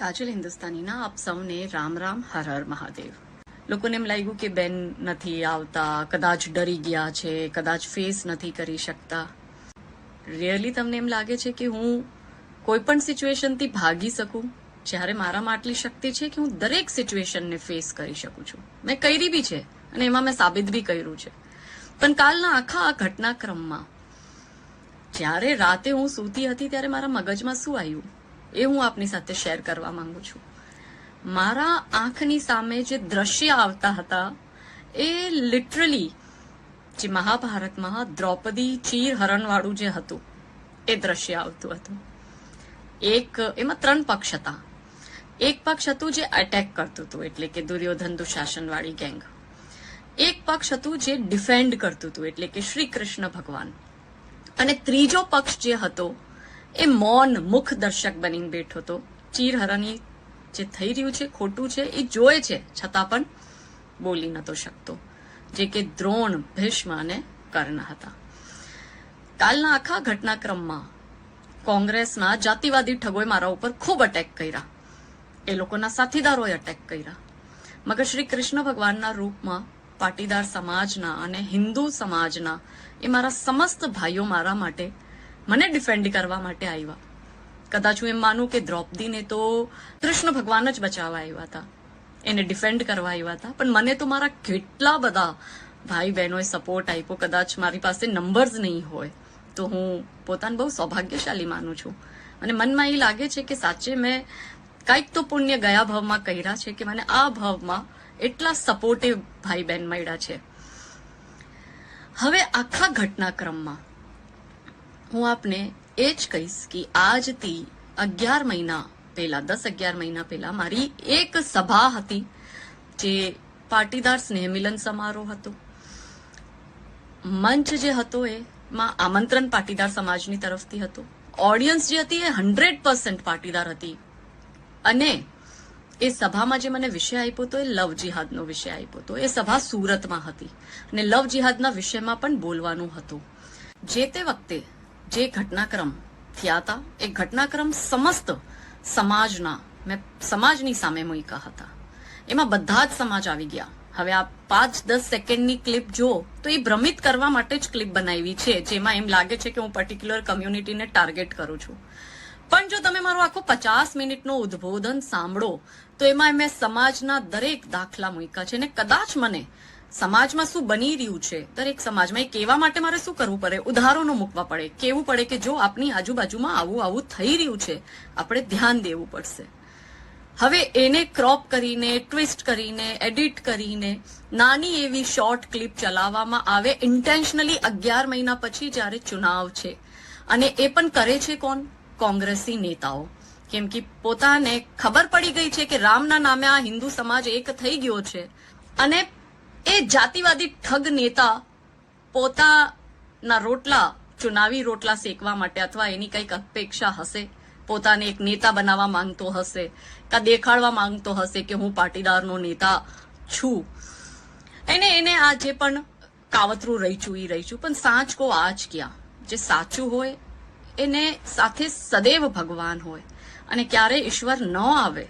કાજલ હિન્દુસ્તાનીના આપ સૌને રામ રામ, હર હર મહાદેવ. લોકોને એમ લાગ્યું કે બેન નથી આવતા, કદાચ ડરી ગયા છે, કદાચ ફેસ નથી કરી શકતા. રિયલી તમને એમ લાગે છે કે હું કોઈ પણ સિચ્યુએશનથી ભાગી શકું? જ્યારે મારામાં આટલી શક્તિ છે કે હું દરેક સિચ્યુએશનને ફેસ કરી શકું છું. મેં કરી બી છે અને એમાં મેં સાબિત બી કર્યું છે. પણ કાલના આખા આ ઘટનાક્રમમાં જ્યારે રાતે હું સૂતી હતી ત્યારે મારા મગજમાં શું આવ્યું એ હું આપની સાથે શેર કરવા માંગુ છું. મારા આંખની સામે જે દ્રશ્ય આવતા હતા એ લિટરલી જે મહાભારતમાં દ્રૌપદી ચીર હરણવાળું જે હતું એ દ્રશ્ય આવતું હતું. એમાં 3 પક્ષ હતા. એક પક્ષ હતું જે અટેક કરતું હતું, એટલે કે દુર્યોધન દુશાસન વાળી ગેંગ. એક પક્ષ હતું જે ડિફેન્ડ કરતું હતું, એટલે કે શ્રી કૃષ્ણ ભગવાન. અને ત્રીજો પક્ષ જે હતો એ મૌન મુખ દર્શક બનીને બેઠો હતો. ચીર હરણી જે થઈ રહ્યું છે ખોટું છે એ જોયે છે છતાં પણ બોલી નતો શકતો, જે કે દ્રોણ, ભીષ્મ અને કર્ણ હતા. કાલના આખા ઘટનાક્રમમાં કોંગ્રેસના જાતિવાદી ઠગોએ મારા ઉપર ખૂબ અટેક કર્યા. એ લોકોના સાથીદારોએ અટેક કર્યા. મગર શ્રી કૃષ્ણ ભગવાનના રૂપમાં પાટીદાર સમાજના અને હિન્દુ સમાજના એ મારા સમસ્ત ભાઈઓ મારા માટે મને ડિફેન્ડ કરવા માટે આવ્યા. કદાચ હું એમ માનું કે દ્રૌપદીને તો કૃષ્ણ ભગવાન જ બચાવવા આવ્યા હતા, એને ડિફેન્ડ કરવા આવ્યા હતા. પણ મને તો મારા કેટલા બધા ભાઈ બહેનોએ સપોર્ટ આપ્યો. કદાચ મારી પાસે નંબર્સ નહીં હોય તો હું પોતાને બહુ સૌભાગ્યશાળી માનું છું. અને મનમાં એ લાગે છે કે સાચે મેં કંઈક તો પુણ્ય ગયા ભાવમાં કર્યા છે કે મને આ ભાવમાં એટલા સપોર્ટિવ ભાઈ બહેન મળ્યા છે. હવે આખા ઘટનાક્રમમાં હું આપને એ જ કહીશ કે આજથી 11 મહિના પહેલા 10-11 મહિના પહેલા મારી એક સભા હતી જે પાટીદાર સ્નેહ મિલન સમારોહ હતો. મંચ જે હતો એમાં આમંત્રણ પાટીદાર સમાજની તરફથી હતું. ઓડિયન્સ જે હતી એ 100% પાટીદાર હતી. અને એ સભામાં જે મને વિષય આપ્યો હતો એ લવ જિહાદનો વિષય આપ્યો હતો. એ સભા સુરતમાં હતી અને લવ જિહાદના વિષયમાં પણ બોલવાનું હતું. જે તે વખતે જે ઘટનાક્રમ થયા હતા એ ઘટનાક્રમ સમસ્ત સમાજની સામે મૂક્યા હતા. એમાં બધા જ સમાજ આવી ગયા. હવે આ 5-10 સેકન્ડની ક્લિપ જો તો એ ભ્રમિત કરવા માટે જ ક્લિપ બનાવી છે, જેમાં એમ લાગે છે કે હું પર્ટિક્યુલર કમ્યુનિટીને ટાર્ગેટ કરું છું. પણ જો તમે મારો આખો 50 મિનિટનો ઉદ્બોધન સાંભળો તો એમાં મેં સમાજના દરેક દાખલા મૂક્યા છે. અને કદાચ મને સમાજમાં શું બની રહ્યું છે દરેક સમાજમાં એ કહેવા માટે મારે શું કરવું પડે, ઉદાહરણો મૂકવા પડે, કહેવું પડે કે જો આપની આજુબાજુમાં આવું થઈ રહ્યું છે આપણે ધ્યાન દેવું પડશે. હવે એને ક્રોપ કરીને, ટ્વિસ્ટ કરીને, એડિટ કરીને નાની એવી શોર્ટ ક્લિપ ચલાવવામાં આવે ઇન્ટેન્શનલી 11 મહિના પછી જ્યારે ચુનાવ છે. અને એ પણ કરે છે કોણ? કોંગ્રેસી નેતાઓ. કેમ કે પોતાને ખબર પડી ગઈ છે કે રામના નામે આ હિન્દુ સમાજ એક થઈ ગયો છે. અને એ જાતિવાદી ઠગ નેતા પોતાના રોટલા, ચુનાવી રોટલા શેકવા માટે અથવા એની કંઈક અપેક્ષા હશે, પોતાને એક નેતા બનાવવા માંગતો હશે, કા દેખાડવા માંગતો હશે કે હું પાટીદારનો નેતા છું. એને આ જે પણ કાવતરું રહી છું. પણ સાચ કો આજ ક્યાં, જે સાચું હોય એને સાથે સદૈવ ભગવાન હોય. અને ક્યારે ઈશ્વર ન આવે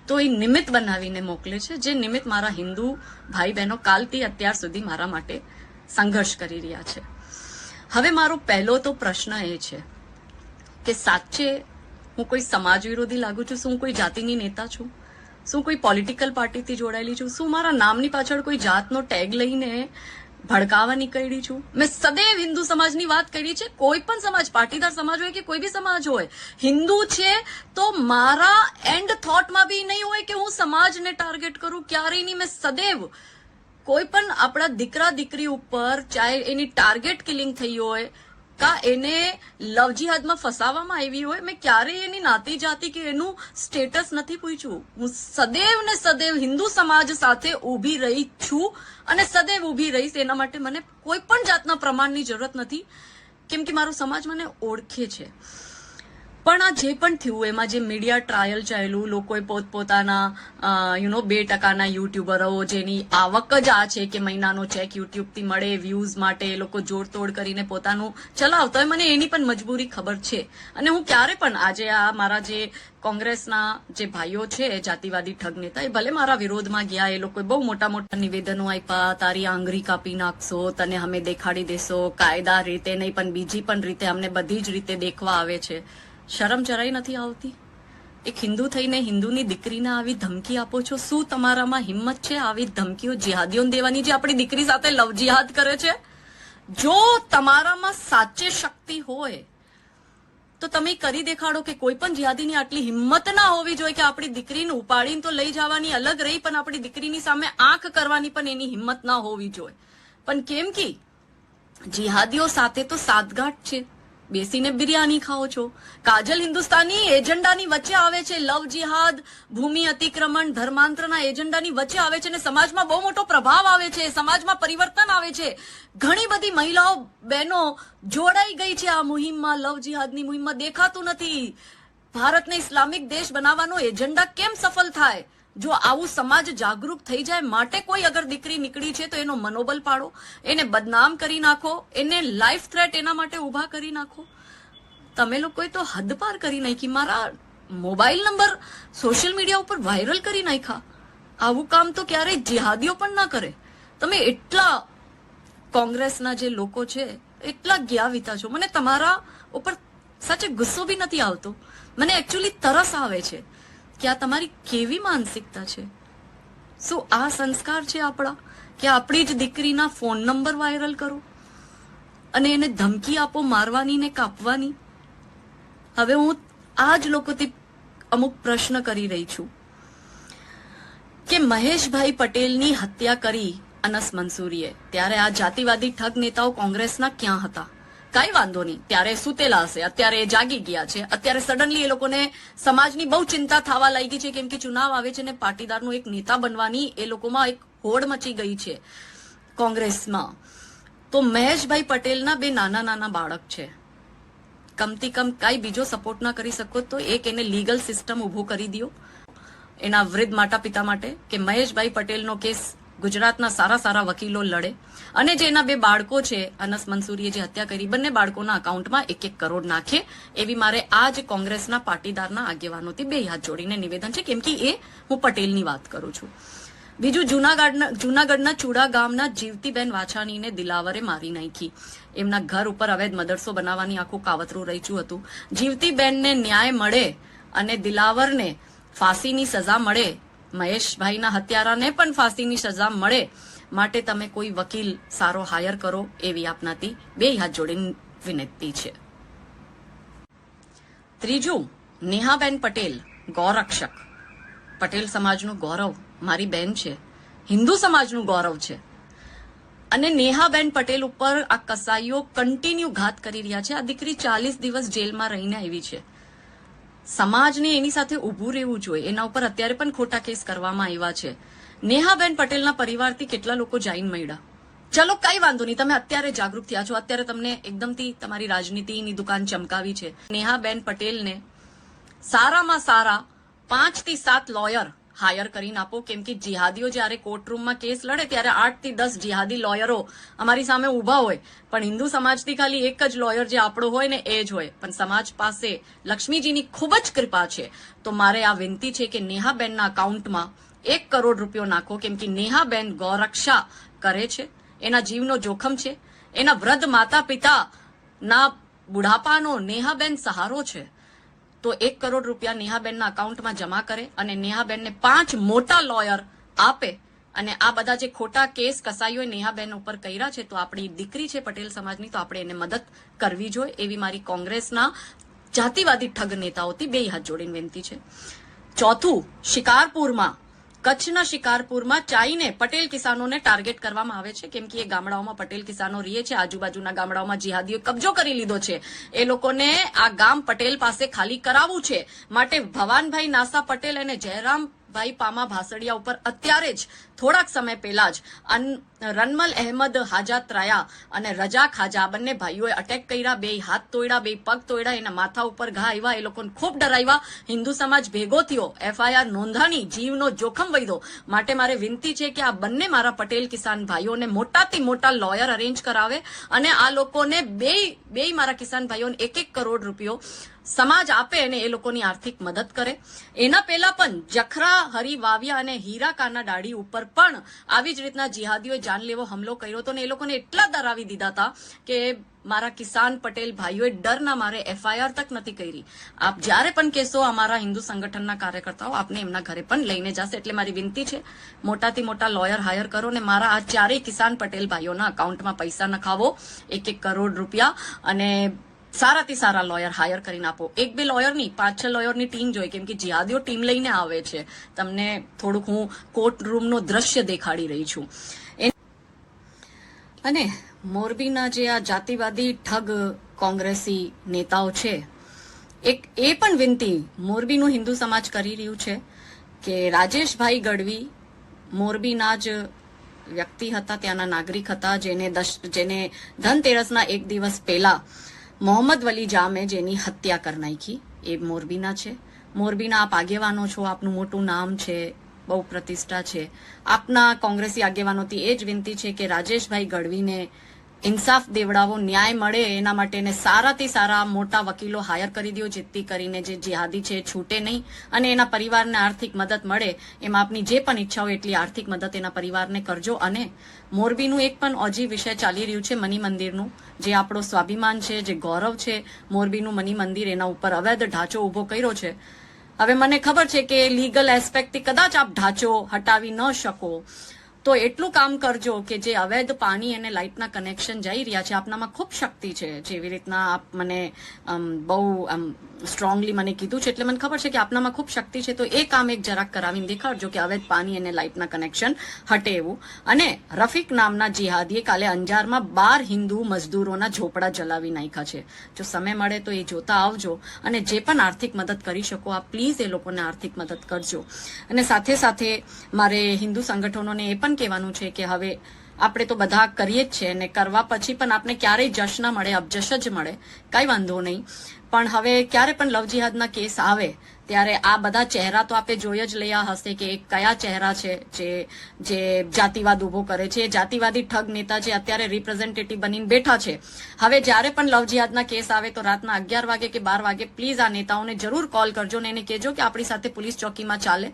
તો એ નિમિત્ત બનાવીને મોકલે છે, જે નિમિત્ત મારા હિન્દુ ભાઈ બહેનો કાલથી અત્યાર સુધી મારા માટે સંઘર્ષ કરી રહ્યા છે. હવે મારો પહેલો તો પ્રશ્ન એ છે કે સાચે હું કોઈ સમાજ વિરોધી લાગુ છું? શું હું કોઈ જાતિની નેતા છું? શું કોઈ પોલિટિકલ પાર્ટીથી જોડાયેલી છું? શું મારા નામની પાછળ કોઈ જાતનો ટેગ લઈને ભડકાવા નીકળી છું? મેં સદૈવ હિન્દુ સમાજની વાત કરી છે. કોઈ પણ સમાજ, પાટીદાર સમાજ હોય કે કોઈ બી સમાજ હોય, હિન્દુ છે તો મારા એન્ડ થોટમાં બી નહીં હોય કે હું સમાજને ટાર્ગેટ કરું. ક્યારેય નહીં. મેં સદૈવ કોઈ પણ આપણા દીકરા દીકરી ઉપર ચાહે એની ટાર્ગેટ કિલિંગ થઈ હોય કા એને લવ જિહાદમાં ફસાવવામાં આવી હોય, મેં ક્યારેય એની નાતી જાતિ કે એનું સ્ટેટસ નથી પૂછ્યું. હું સદૈવ ને સદૈવ હિન્દુ સમાજ સાથે ઊભી રહી છું અને સદૈવ ઊભી રહીશ. એના માટે મને કોઈ પણ જાતના પ્રમાણની જરૂરત નથી, કેમ કે મારો સમાજ મને ઓળખે છે. પણ આ જે પણ થયું એમાં જે મીડિયા ટ્રાયલ ચાલ્યું, લોકોએ પોતપોતાના 2% યુટ્યુબરો જેની આવક જ આ છે કે મહિનાનો ચેક યુટ્યુબથી મળે વ્યૂઝ માટે એ લોકો જોડતોડ કરીને પોતાનું ચલાવતા હોય. મને એની પણ મજબૂરી ખબર છે અને હું ક્યારે પણ આજે આ મારા જે કોંગ્રેસના જે ભાઈઓ છે જાતિવાદી ઠગ નેતા, એ ભલે મારા વિરોધમાં ગયા, એ લોકોએ બહુ મોટા મોટા નિવેદનો આપ્યા, તારી આંગળી કાપી નાખશો, તને અમે દેખાડી દેશો, કાયદા રીતે નહીં પણ બીજી પણ રીતે અમને બધી જ રીતે દેખવા આવે છે. શરમ જરાય નથી આવતી? એક હિન્દુ થઈને હિન્દુની દીકરીને આવી ધમકી આપો છો. શું તમારામાં હિંમત છે આવી ધમકીઓ જિહાદીઓને દેવાની, જે આપણી દીકરી સાથે લવ જિહાદ કરે છે? જો તમારામાં સાચે શક્તિ હોય તો તમે કરી દેખાડો કે કોઈ પણ જિહાદીની આટલી હિંમત ના હોવી જોઈએ કે આપણી દીકરીને ઉપાડીને તો લઈ જવાની અલગ રહી, પણ આપણી દીકરીની સામે આંખ કરવાની પણ એની હિંમત ના હોવી જોઈએ. પણ કેમ કે જિહાદીઓ સાથે તો સાતગાંઠ છે, બેસીને બિરયાની ખાઓ છો. કાજલ હિન્દુસ્તાની એજન્ડાની વચ્ચે આવે છે, લવ જિહાદ, ભૂમિ અતિક્રમણ, ધર્માંતરના એજન્ડાની વચ્ચે આવે છે અને સમાજમાં બહુ મોટો પ્રભાવ આવે છે, સમાજમાં પરિવર્તન આવે છે. ઘણી બધી મહિલાઓ બહેનો જોડાઈ ગઈ છે આ મુહિમમાં, લવ જિહાદની મુહિમમાં. દેખાતું નથી ભારતને ઇસ્લામિક દેશ બનાવવાનો એજન્ડા કેમ સફળ થાય? જો આવું સમાજ જાગૃત થઈ જાય, માટે કોઈ અગર દીકરી નીકળી છે તો એનો મનોબલ પાડો, એને બદનામ કરી નાખો, એને લાઈફ થ્રેટ એના માટે ઉભા કરી નાખો. તમે લોકોએ તો હદ પાર કરી નાખી. મારા મોબાઈલ નંબર સોશિયલ મીડિયા ઉપર વાયરલ કરી નાખ્યા. આવું કામ તો ક્યારેય જિહાદીઓ પણ ના કરે. તમે એટલા કોંગ્રેસના જે લોકો છે એટલા જ્ઞાવિતા છો. મને તમારા ઉપર સાચે ગુસ્સો બી નથી આવતો, મને એકચ્યુઅલી તરસ આવે છે કે આ તમારી કેવી માનસિકતા છે. શું આ સંસ્કાર છે આપણા કે આપણી જ દીકરીના ફોન નંબર વાયરલ કરો અને એને ધમકી આપો મારવાની ને કાપવાની? હવે હું આ જ લોકોથી અમુક પ્રશ્ન કરી રહી છું કે મહેશભાઈ પટેલની હત્યા કરી અનસ મંસૂરીએ, ત્યારે આ જાતિવાદી ઠગ નેતાઓ કોંગ્રેસના ક્યાં હતા? કઈ વાંધો નહીં, ત્યારે સુતેલા હશે, અત્યારે એ જાગી ગયા છે. અત્યારે સડનલી એ લોકોને સમાજની બહુ ચિંતા થવા લાગી છે, કેમ કે ચુનાવ આવે છે ને પાટીદારનો એક નેતા બનવાની એ લોકોમાં એક હોડ મચી ગઈ છે કોંગ્રેસમાં. તો મહેશભાઈ પટેલના બે નાના નાના બાળક છે, કમથી કમ કઈ બીજો સપોર્ટ ના કરી શકો તો એક એને લીગલ સિસ્ટમ ઉભો કરી દો એના વૃદ્ધ માતા પિતા માટે કે મહેશભાઈ પટેલનો કેસ ગુજરાતના સારા સારા વકીલો લડે અને જે એના બે બાળકો છે અનસ મંસૂરીએ જે હત્યા કરી, બંને બાળકોના અકાઉન્ટમાં 1-1 કરોડ નાખે એવી મારે આ જ કોંગ્રેસના પાટીદારના આગેવાનોથી બે હાથ જોડીને નિવેદન છે, કેમ કે એ હું પટેલની વાત કરું છું. બીજું, જૂનાગઢના ચુડા ગામના જીવતીબેન વાછાણીને દિલાવરે મારી નાખી. એમના ઘર ઉપર અવૈધ મદરસો બનાવવાની આખું કાવતરું રચ્યું હતું. જીવતીબેનને ન્યાય મળે અને દિલાવરને ફાંસીની સજા મળે, મહેશભાઈના હત્યારાને પણ ફાંસીની સજા મળે, માટે તમે કોઈ વકીલ સારો હાયર કરો એવી આપનાથી બે હાથ જોડીને વિનંતી છે. ત્રીજું, નેહાબેન પટેલ ગૌરક્ષક, પટેલ સમાજનું ગૌરવ, મારી બેન છે, હિન્દુ સમાજનું ગૌરવ છે. અને નેહાબેન પટેલ ઉપર આ કસાઈઓ કન્ટિન્યુ ઘાત કરી રહ્યા છે. આ દીકરી 40 દિવસ જેલમાં રહીને આવી છે. સમાજને એની સાથે ઊભું રહેવું જોઈએ. એના ઉપર અત્યારે પણ ખોટા કેસ કરવામાં આવ્યા છે. નેહાબેન પટેલના પરિવારથી કેટલા લોકો જઈને મળ્યા? ચલો કઈ વાંધો નહીં, તમે અત્યારે જાગૃત થયા છો, અત્યારે તમને એકદમથી તમારી રાજનીતિની દુકાન ચમકાવી છે. નેહાબેન પટેલને સારામાં સારા 5 થી 7 લોયર હાયર કરીને આપો, કેમ કે જિહાદીઓ જ્યારે કોર્ટરૂમમાં કેસ લડે ત્યારે 8 થી 10 જિહાદી લોયરો અમારી સામે ઉભા હોય, પણ હિન્દુ સમાજથી ખાલી એક જ લોયર જે આપણો હોય ને એ જ હોય. પણ સમાજ પાસે લક્ષ્મીજીની ખૂબ જ કૃપા છે. તો મારે આ વિનંતી છે કે નેહાબેનના અકાઉન્ટમાં 1 કરોડ રૂપિયો નાખો, કેમ કે નેહાબેન ગૌરક્ષા કરે છે, એના જીવનો જોખમ છે, એના વૃદ્ધ માતા પિતાના બુઢાપાનો નેહાબેન સહારો છે. તો 1 કરોડ રૂપિયા નેહાબેનના અકાઉન્ટમાં જમા કરે અને નેહાબેનને 5 મોટા લોયર આપે અને આ બધા જે ખોટા કેસ કસાઈઓએ નેહાબેન ઉપર કર્યા છે, તો આપણી દીકરી છે પટેલ સમાજની, તો આપણે એને મદદ કરવી જોઈએ એવી મારી કોંગ્રેસના જાતિવાદી ઠગ નેતાઓથી બે હાથ જોડીને વિનંતી છે. ચોથું, શિકારપુરમાં, કચ્છના શિકારપુરમાં ચાઈને પટેલ કિસાનોને ટાર્ગેટ કરવામાં આવે છે, કેમ કે એ ગામડાઓમાં પટેલ કિસાનો રહે છે. આજુબાજુના ગામડાઓમાં જિહાદીઓ કબજો કરી લીધો છે. એ લોકોને આ ગામ પટેલ પાસે ખાલી કરાવવું છે, માટે ભવાનભાઈ નાસા પટેલ અને જયરામ ભાઈ પામા ભાસડિયા ઉપર અત્યારે જ થોડાક સમય પહેલા જ રનમલ અહેમદ હાજા ત્રાયા અને રજા ખાજા બંને ભાઈઓએ અટેક કર્યા, બે હાથ તોડ્યા, બે પગ તોડ્યા, એના માથા ઉપર ઘા આવ્યા, એ લોકોને ખૂબ ડરાવ્યા. હિન્દુ સમાજ ભેગો થયો, FIR નોંધાણી, જીવનો જોખમ વધ્યો. માટે મારે વિનંતી છે કે આ બંને મારા પટેલ કિસાન ભાઈઓને મોટાથી મોટા લોયર અરેન્જ કરાવે અને આ લોકોને બે મારા કિસાન ભાઈઓને 1-1 કરોડ રૂપિયો સમાજ આપે અને એ લોકોની આર્થિક મદદ કરે. એના પહેલા પણ જખરા, હરી વાવિયા અને હીરા કાના ડાળી ઉપર પણ આવી જ રીતના જિહાદીઓએ જાનલેવો હુમલો કર્યો હતો અને એ લોકોને એટલા ડરાવી દીધા હતા કે મારા કિસાન પટેલ ભાઈઓએ ડરના મારે FIR તક નથી કરી. આપ જ્યારે પણ કહેશો અમારા હિન્દુ સંગઠનના કાર્યકર્તાઓ આપને એમના ઘરે પણ લઈને જશે. એટલે મારી વિનંતી છે, મોટાથી મોટા લોયર હાયર કરો ને મારા આ ચારેય કિસાન પટેલ ભાઈઓના અકાઉન્ટમાં પૈસા નખાવો, 1-1 કરોડ રૂપિયા, અને સારાથી સારા લોયર હાયર કરીને આપો. 1-2 લોયરની 5-6 લોયરની ટીમ જોઈએ, કેમ કે જિહાદીઓ ટીમ લઈને આવે છે. તમને થોડુંક હું કોર્ટ રૂમનો દ્રશ્ય દેખાડી રહી છું. અને મોરબીના જે આ જાતિવાદી ઠગ કોંગ્રેસી નેતાઓ છે, એ પણ વિનંતી મોરબીનું હિન્દુ સમાજ કરી રહ્યું છે કે રાજેશભાઈ ગઢવી મોરબીના જ વ્યક્તિ હતા, ત્યાંના નાગરિક હતા, જેને ધનતેરસના 1 દિવસ પહેલા મોહમ્મદ વલી જામે જેની હત્યા કરી નાખી. એ મોરબીના છે. મોરબીના આપ આગેવાનો છો, આપનું મોટું નામ છે, બહુ પ્રતિષ્ઠા છે. આપના કોંગ્રેસી આગેવાનોથી એ જ વિનંતી છે કે રાજેશભાઈ ગઢવીને ઇન્સાફ દેવડાવો, ન્યાય મળે એના માટે એને સારાથી સારા મોટા વકીલો હાયર કરી દો, જેથી કરીને જે જિહાદી છે છૂટે નહીં અને એના પરિવારને આર્થિક મદદ મળે. એમાં આપની જે પણ ઈચ્છા હોય એટલી આર્થિક મદદ એના પરિવારને કરજો. અને મોરબીનું એક પણ ઓજી વિષય ચાલી રહ્યું છે, મની મંદિરનું, જે આપણો સ્વાભિમાન છે, જે ગૌરવ છે, મોરબીનું મની મંદિર, એના ઉપર અવૈધ ઢાંચો ઉભો કર્યો છે. હવે મને ખબર છે કે લીગલ એસ્પેક્ટથી કદાચ આપ ઢાંચો હટાવી ન શકો, તો એટલું કામ કરજો કે જે અવૈધ પાણી અને લાઇટના કનેક્શન જઈ રહ્યા છે, આપનામાં ખૂબ શક્તિ છે. જેવી રીતના આપ મને બહુ સ્ટ્રોંગલી મને કીધું છે, એટલે મને ખબર છે કે આપનામાં ખૂબ શક્તિ છે. તો એ કામ એક જરાક કરાવીને દેખાડજો કે અવૈધ પાણી અને લાઇટના કનેક્શન હટે એવું. અને રફીક નામના જિહાદીએ કાલે અંજારમાં 12 હિન્દુ મજદૂરોના ઝોપડા જલાવી નાખ્યા છે. જો સમય મળે તો એ જોતા આવજો અને જે પણ આર્થિક મદદ કરી શકો આપ પ્લીઝ એ લોકોને આર્થિક મદદ કરજો. અને સાથે સાથે મારે હિન્દુ સંગઠનોને એ પણ કહેવાનું છે કે હવે આપણે તો બધા કરીએ જ છે અને કરવા પછી પણ આપણે ક્યારેય જશ ના મળે, અબજશ જ મળે, કઈ વાંધો નહીં. પણ હવે ક્યારે પણ લવ જિહાદના કેસ આવે ત્યારે આ બધા ચહેરા તો આપણે જોઈ જ લયા હશે કે કયા ચહેરા છે જે જાતિવાદ ઉભો કરે છે. જાતિવાદી ઠગ નેતા જે અત્યારે રિપ્રેઝેન્ટેટિવ બનીને બેઠા છે. હવે જ્યારે પણ લવ જિહાદના કેસ આવે તો રાતના 11 વાગે કે 12 વાગે પ્લીઝ આ નેતાઓને જરૂર કોલ કરજો ને એને કહેજો કે આપણી સાથે પોલીસ ચોકીમાં ચાલે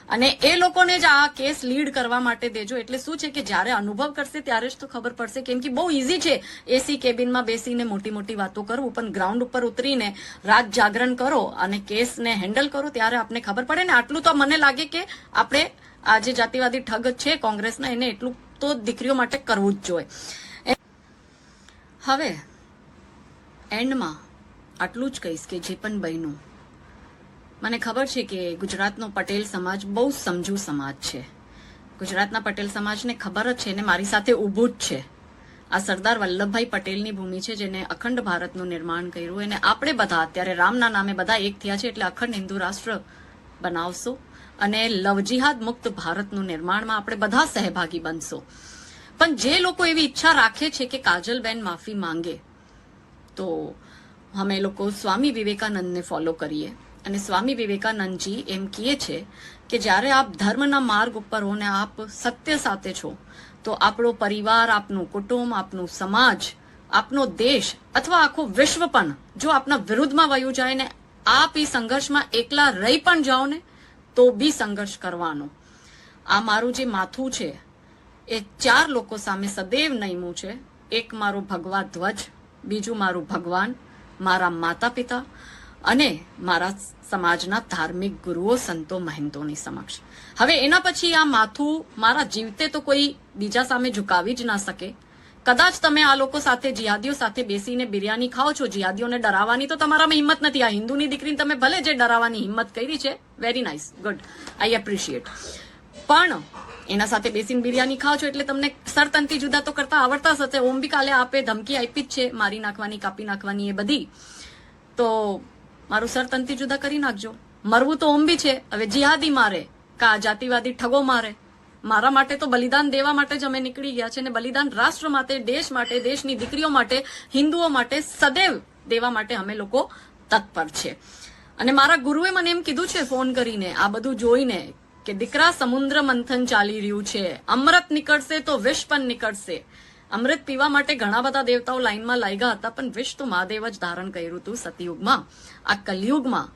અને એ લોકોને જ આ કેસ લીડ કરવા માટે દેજો. એટલે શું છે કે જ્યારે અનુભવ કરશે ત્યારે જ તો ખબર પડશે, કેમ કે બહુ ઈઝી છે એસી કેબિનમાં બેસીને મોટી મોટી વાતો કરવું, પણ ગ્રાઉન્ડ ઉપર ઉતરીને રાત જાગરણ કરો અને કેસને હેન્ડલ કરો ત્યારે આપને ખબર પડે ને. આટલું તો મને લાગે કે આપણે આ જે જાતિવાદી ઠગ છે કોંગ્રેસના, એને એટલું તો દીકરીઓ માટે કરવું જ જોઈએ. હવે એન્ડમાં આટલું જ કહીશ કે જે પણ બન્યું, મને ખબર છે કે ગુજરાતનો પટેલ સમાજ બહુ સમજુ સમાજ છે. ગુજરાતના પટેલ સમાજને ખબર જ છે ને મારી સાથે ઊભું જ છે. આ સરદાર વલ્લભભાઈ પટેલની ભૂમિ છે જેને અખંડ ભારતનું નિર્માણ કર્યું. અને આપણે બધા અત્યારે રામના નામે બધા એક થયા છે, એટલે અખંડ હિન્દુ રાષ્ટ્ર બનાવશો અને લવ જિહાદ મુક્ત ભારતનું નિર્માણમાં આપણે બધા સહભાગી બનશો. પણ જે લોકો એવી ઈચ્છા રાખે છે કે કાજલબેન માફી માંગે, તો અમે લોકો સ્વામી વિવેકાનંદને ફોલો કરીએ. અને સ્વામી વિવેકાનંદજી એમ કહે છે કે જ્યારે આપ ધર્મના માર્ગ ઉપર હો ને આપ સત્ય સાથે છો, તો આપણો પરિવાર, આપનું કુટુંબ, આપનું સમાજ, આપનો દેશ અથવા આખું વિશ્વ પણ જો આપના વિરુદ્ધમાં વયું જાય ને આપ એ સંઘર્ષમાં એકલા રહી પણ જાઓ ને તો બી સંઘર્ષ કરવાનો. આ મારું જે માથું છે એ 4 લોકો સામે સદૈવ નમ્યું છે. એક મારું ભગવા ધ્વજ, બીજું મારું ભગવાન, મારા માતા પિતા અને મારા સમાજના ધાર્મિક ગુરુઓ, સંતો, મહંતોની સમક્ષ. હવે એના પછી આ માથું મારા જીવતે તો કોઈ બીજા સામે ઝુકાવી જ ના શકે. કદાચ તમે આ લોકો સાથે, જિહાદીઓ સાથે બેસીને બિરયાની ખાઓ છો, જિહાદીઓને ડરાવવાની તો તમારામાં હિંમત નથી. આ હિન્દુની દીકરીને તમે ભલે જે ડરાવવાની હિંમત કરી છે, વેરી નાઇસ, ગુડ, આઈ એપ્રિશિએટ, પણ એના સાથે બેસીને બિરયાની ખાઓ છો એટલે તમને સરતંતી જુદા તો કરતા આવડતા હશે. ઓમ બી કાલે આપે ધમકી આપી જ છે, મારી નાખવાની, કાપી નાખવાની, એ બધી. તો મારું સરતંતી જુદા કરી નાખજો. મરવું તો ઓમ બી છે, હવે જિહાદી મારે, કા જાતિવાદી ઠગો મારે. મારા માટે તો બલિદાન દેવા માટે જ અમે નીકળી ગયા છે, અને બલિદાન રાષ્ટ્ર માટે, દેશ માટે, દેશની દીકરીઓ માટે, હિન્દુઓ માટે સદૈવ દેવા માટે અમે લોકો તત્પર છે. અને મારા ગુરુએ મને એમ કીધું છે ફોન કરીને, આ બધું જોઈને, કે દીકરા, સમુદ્ર મંથન ચાલી રહ્યું છે, અમૃત નીકળશે તો વિષ પણ નીકળશે. અમૃત પીવા માટે ઘણા બધા દેવતાઓ લાઈનમાં લાગ્યા હતા, પણ વિષ તો મહાદેવ જ ધારણ કર્યું હતું સતયુગમાં. આ કલયુગમાં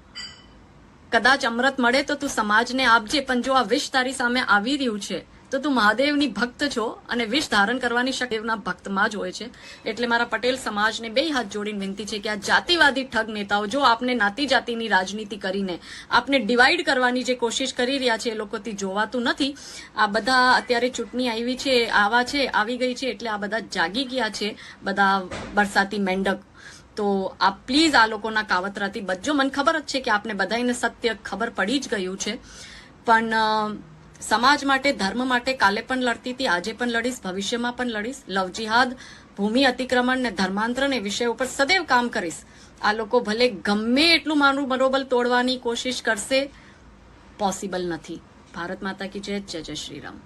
કદાચ અમૃત મળે તો તું સમાજને આપજે, પણ જો આ વિષ તારી સામે આવી રહ્યું છે તો તું મહાદેવની ભક્ત છો, અને વિષ ધારણ કરવાની શક્તિના ભક્તમાં જ હોય છે. એટલે મારા પટેલ સમાજને બે હાથ જોડીને વિનંતી છે કે આ જાતિવાદી ઠગ નેતાઓ જો આપને નાતી જાતિની રાજનીતિ કરીને આપને ડિવાઈડ કરવાની જે કોશિશ કરી રહ્યા છે એ લોકોથી જોવાતું નથી. આ બધા અત્યારે ચૂંટણી આવી છે, આવી ગઈ છે, એટલે આ બધા જાગી ગયા છે, બધા બરસાતી મેંડક. તો આપ પ્લીઝ આ લોકોના કાવતરાથી બચજો. મને ખબર જ છે કે આપને બધાને સત્ય ખબર પડી જ ગયું છે, પણ સમાજ માટે, ધર્મ માટે કાલે પણ લડતી હતી, આજે પણ લડીશ, ભવિષ્યમાં પણ લડીશ. લવ જિહાદ, ભૂમિ અતિક્રમણ ને ધર્માંતરણ એ વિષય ઉપર સદૈવ કામ કરીશ. આ લોકો ભલે ગમે એટલું મારું મનોબળ તોડવાની કોશિશ કરશે, પોસિબલ નથી. ભારત માતા કી જય, જય જય શ્રી રામ.